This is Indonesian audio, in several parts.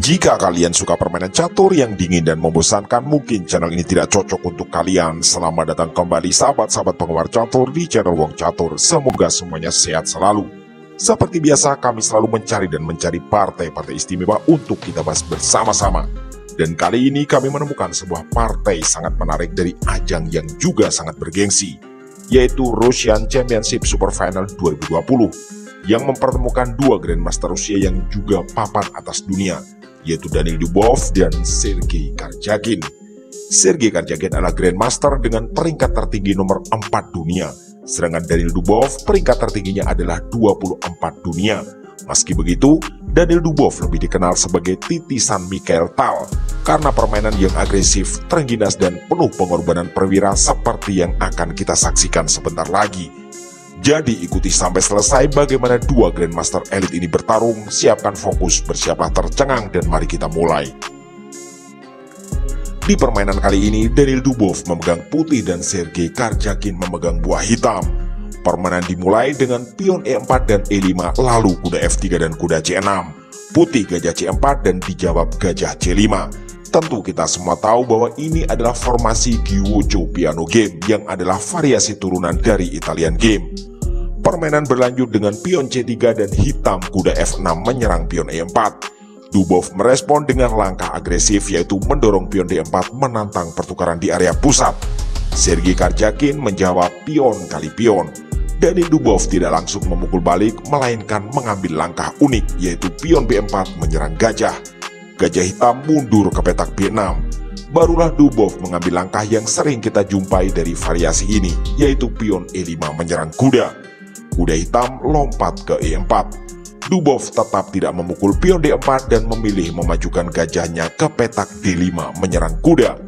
Jika kalian suka permainan catur yang dingin dan membosankan, mungkin channel ini tidak cocok untuk kalian. Selamat datang kembali sahabat-sahabat penggemar catur di channel Wong Catur. Semoga semuanya sehat selalu. Seperti biasa, kami selalu mencari partai-partai istimewa untuk kita bahas bersama-sama. Dan kali ini kami menemukan sebuah partai sangat menarik dari ajang yang juga sangat bergengsi, yaitu Russian Championship Super Final 2020, yang mempertemukan dua Grandmaster Rusia yang juga papan atas dunia, yaitu Daniil Dubov dan Sergei Karjakin. Sergei Karjakin adalah Grandmaster dengan peringkat tertinggi nomor 4 dunia, sedangkan Daniil Dubov peringkat tertingginya adalah 24 dunia. Meski begitu, Daniil Dubov lebih dikenal sebagai titisan Mikhail Tal karena permainan yang agresif, terengginas, dan penuh pengorbanan perwira seperti yang akan kita saksikan sebentar lagi. Jadi ikuti sampai selesai bagaimana dua Grandmaster Elite ini bertarung. Siapkan fokus, bersiaplah tercengang, dan mari kita mulai. Di permainan kali ini, Daniil Dubov memegang putih dan Sergei Karjakin memegang buah hitam. Permainan dimulai dengan pion E4 dan E5, lalu kuda F3 dan kuda C6. Putih gajah C4 dan dijawab gajah C5. Tentu kita semua tahu bahwa ini adalah formasi Gyuocho Piano Game yang adalah variasi turunan dari Italian Game. Permainan berlanjut dengan pion C3 dan hitam kuda F6 menyerang pion E4. Dubov merespon dengan langkah agresif, yaitu mendorong pion D4 menantang pertukaran di area pusat. Sergei Karjakin menjawab pion kali pion. Daniil Dubov tidak langsung memukul balik, melainkan mengambil langkah unik, yaitu pion B4 menyerang gajah. Gajah hitam mundur ke petak B6. Barulah Dubov mengambil langkah yang sering kita jumpai dari variasi ini, yaitu pion E5 menyerang kuda. Kuda hitam lompat ke E4. Dubov tetap tidak memukul pion D4 dan memilih memajukan gajahnya ke petak D5 menyerang kuda.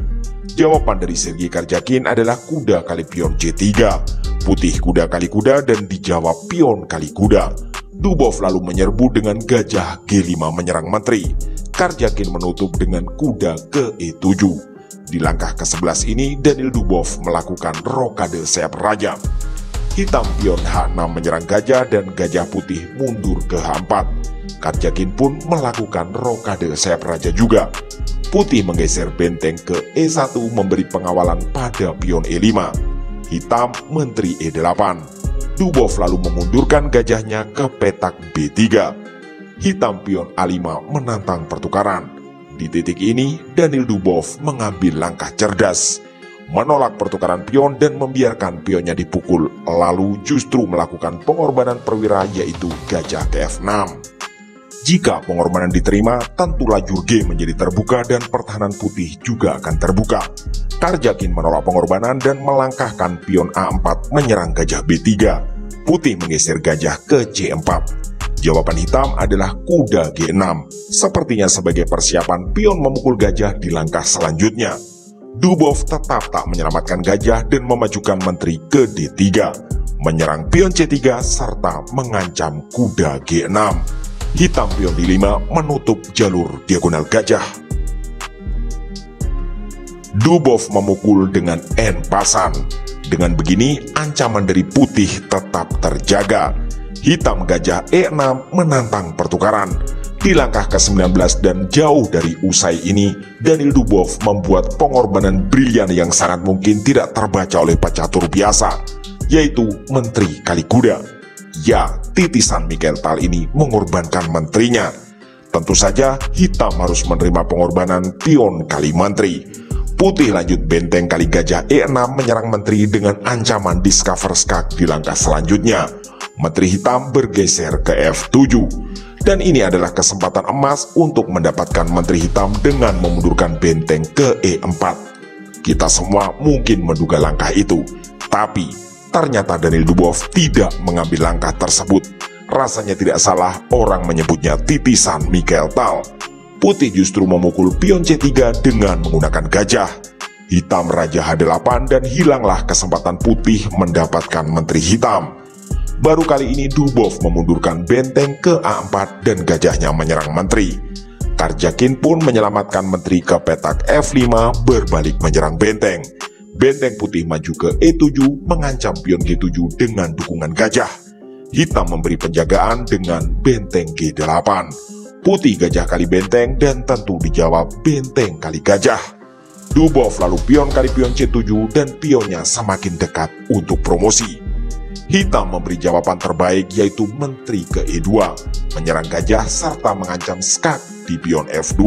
Jawaban dari Sergei Karjakin adalah kuda kali pion C3. Putih kuda kali kuda dan dijawab pion kali kuda. Dubov lalu menyerbu dengan gajah G5 menyerang menteri. Karjakin menutup dengan kuda ke E7. Di langkah ke-11 ini, Daniil Dubov melakukan rokade sayap raja. Hitam pion H6 menyerang gajah dan gajah putih mundur ke H4. Karjakin pun melakukan rokade sayap raja juga. Putih menggeser benteng ke E1 memberi pengawalan pada pion E5. Hitam menteri E8. Dubov lalu memundurkan gajahnya ke petak B3. Hitam pion A5 menantang pertukaran. Di titik ini, Daniil Dubov mengambil langkah cerdas, menolak pertukaran pion dan membiarkan pionnya dipukul, lalu justru melakukan pengorbanan perwira, yaitu gajah ke F6. Jika pengorbanan diterima, tentu lajur G menjadi terbuka dan pertahanan putih juga akan terbuka. Karjakin menolak pengorbanan dan melangkahkan pion A4 menyerang gajah B3. Putih menggeser gajah ke C4. Jawaban hitam adalah kuda G6, sepertinya sebagai persiapan pion memukul gajah di langkah selanjutnya. Dubov tetap tak menyelamatkan gajah dan memajukan menteri ke D3, menyerang pion C3 serta mengancam kuda G6. Hitam pion D5 menutup jalur diagonal gajah. Dubov memukul dengan N pasan. Dengan begini, ancaman dari putih tetap terjaga. Hitam gajah E6 menantang pertukaran. Di langkah ke-19 dan jauh dari usai ini, Daniil Dubov membuat pengorbanan brilian yang sangat mungkin tidak terbaca oleh pecatur biasa, yaitu menteri kali kuda. Ya, titisan Mikhail Tal ini mengorbankan menterinya. Tentu saja hitam harus menerima pengorbanan pion kali menteri. Putih lanjut benteng kali gajah E6 menyerang menteri dengan ancaman discover skak di langkah selanjutnya. Menteri hitam bergeser ke F7. Dan ini adalah kesempatan emas untuk mendapatkan menteri hitam dengan memundurkan benteng ke E4. Kita semua mungkin menduga langkah itu, tapi ternyata Daniil Dubov tidak mengambil langkah tersebut. Rasanya tidak salah orang menyebutnya titisan Mikhail Tal. Putih justru memukul pion C3 dengan menggunakan gajah. Hitam raja H8 dan hilanglah kesempatan putih mendapatkan menteri hitam. Baru kali ini Dubov memundurkan benteng ke A4 dan gajahnya menyerang menteri. Karjakin pun menyelamatkan menteri ke petak F5 berbalik menyerang benteng. Benteng putih maju ke E7 mengancam pion G7 dengan dukungan gajah. Hitam memberi penjagaan dengan benteng G8. Putih gajah kali benteng, dan tentu dijawab benteng kali gajah. Dubov lalu pion kali pion C7 dan pionnya semakin dekat untuk promosi. Hitam memberi jawaban terbaik yaitu menteri ke E2, menyerang gajah serta mengancam skak di pion F2.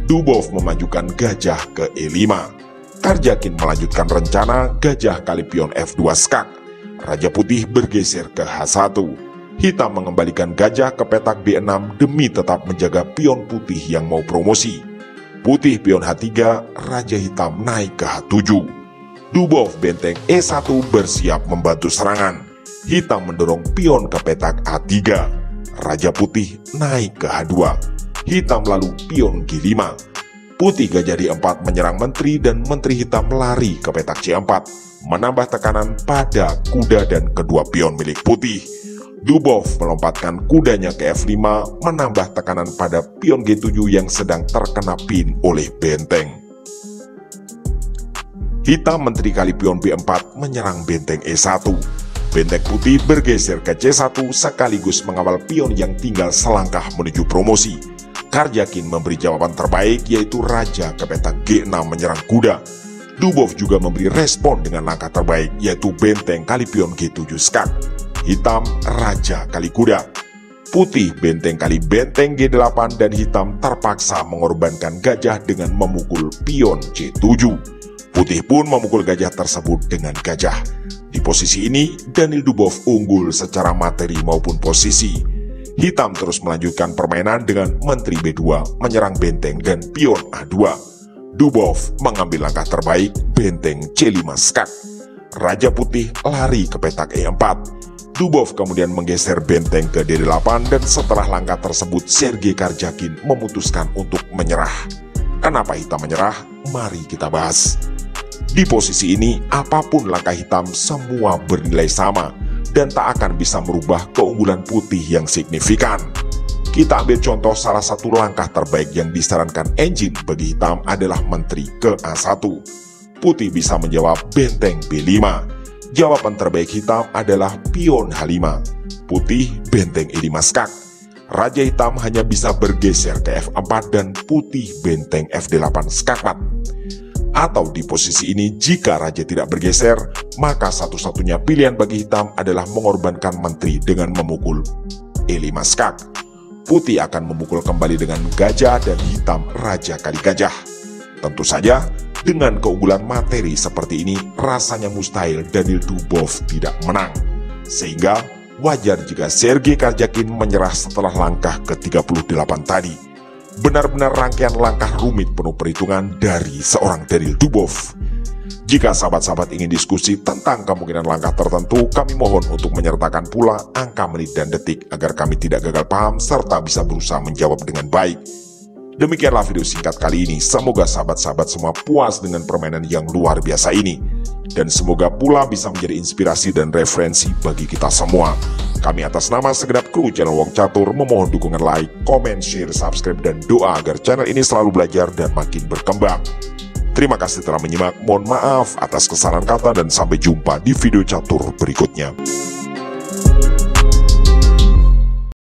Dubov memajukan gajah ke E5. Karjakin melanjutkan rencana gajah kali pion F2 skak. Raja putih bergeser ke H1. Hitam mengembalikan gajah ke petak B6 demi tetap menjaga pion putih yang mau promosi. Putih pion H3, raja hitam naik ke H7. Dubov benteng E1 bersiap membantu serangan. Hitam mendorong pion ke petak A3. Raja putih naik ke H2. Hitam lalu pion G5. Putih gajah D4 menyerang menteri dan menteri hitam lari ke petak C4, menambah tekanan pada kuda dan kedua pion milik putih. Dubov melompatkan kudanya ke F5, menambah tekanan pada pion G7 yang sedang terkena pin oleh benteng. Hitam menteri kali pion B4 menyerang benteng E1. Benteng putih bergeser ke C1 sekaligus mengawal pion yang tinggal selangkah menuju promosi. Karjakin memberi jawaban terbaik yaitu raja ke petak G6 menyerang kuda. Dubov juga memberi respon dengan langkah terbaik yaitu benteng kali pion G7 skak. Hitam raja kali kuda. Putih benteng kali benteng G8 dan hitam terpaksa mengorbankan gajah dengan memukul pion C7. Putih pun memukul gajah tersebut dengan gajah. Di posisi ini Daniel Dubov unggul secara materi maupun posisi. Hitam terus melanjutkan permainan dengan menteri B2 menyerang benteng dan pion A2. Dubov mengambil langkah terbaik benteng C5 skak. Raja putih lari ke petak E4. Dubov kemudian menggeser benteng ke D8 dan setelah langkah tersebut Sergei Karjakin memutuskan untuk menyerah. Kenapa hitam menyerah? Mari kita bahas. Di posisi ini apapun langkah hitam semua bernilai sama dan tak akan bisa merubah keunggulan putih yang signifikan. Kita ambil contoh salah satu langkah terbaik yang disarankan engine bagi hitam adalah menteri ke A1. Putih bisa menjawab benteng B5. Jawaban terbaik hitam adalah pion H5. Putih benteng E5 skak. Raja hitam hanya bisa bergeser ke F4 dan putih benteng FD8 skakmat. Atau di posisi ini jika raja tidak bergeser, maka satu-satunya pilihan bagi hitam adalah mengorbankan menteri dengan memukul E5 skak. Putih akan memukul kembali dengan gajah dan hitam raja kali gajah. Tentu saja dengan keunggulan materi seperti ini rasanya mustahil Daniel Dubov tidak menang. Sehingga wajar jika Sergei Karjakin menyerah setelah langkah ke-38 tadi. Benar-benar rangkaian langkah rumit penuh perhitungan dari seorang Daniel Dubov. Jika sahabat-sahabat ingin diskusi tentang kemungkinan langkah tertentu, kami mohon untuk menyertakan pula angka menit dan detik agar kami tidak gagal paham serta bisa berusaha menjawab dengan baik. Demikianlah video singkat kali ini. Semoga sahabat-sahabat semua puas dengan permainan yang luar biasa ini. Dan semoga pula bisa menjadi inspirasi dan referensi bagi kita semua. Kami atas nama segenap kru channel Wong Catur memohon dukungan like, komen, share, subscribe, dan doa agar channel ini selalu belajar dan makin berkembang. Terima kasih telah menyimak, mohon maaf atas kesalahan kata dan sampai jumpa di video catur berikutnya.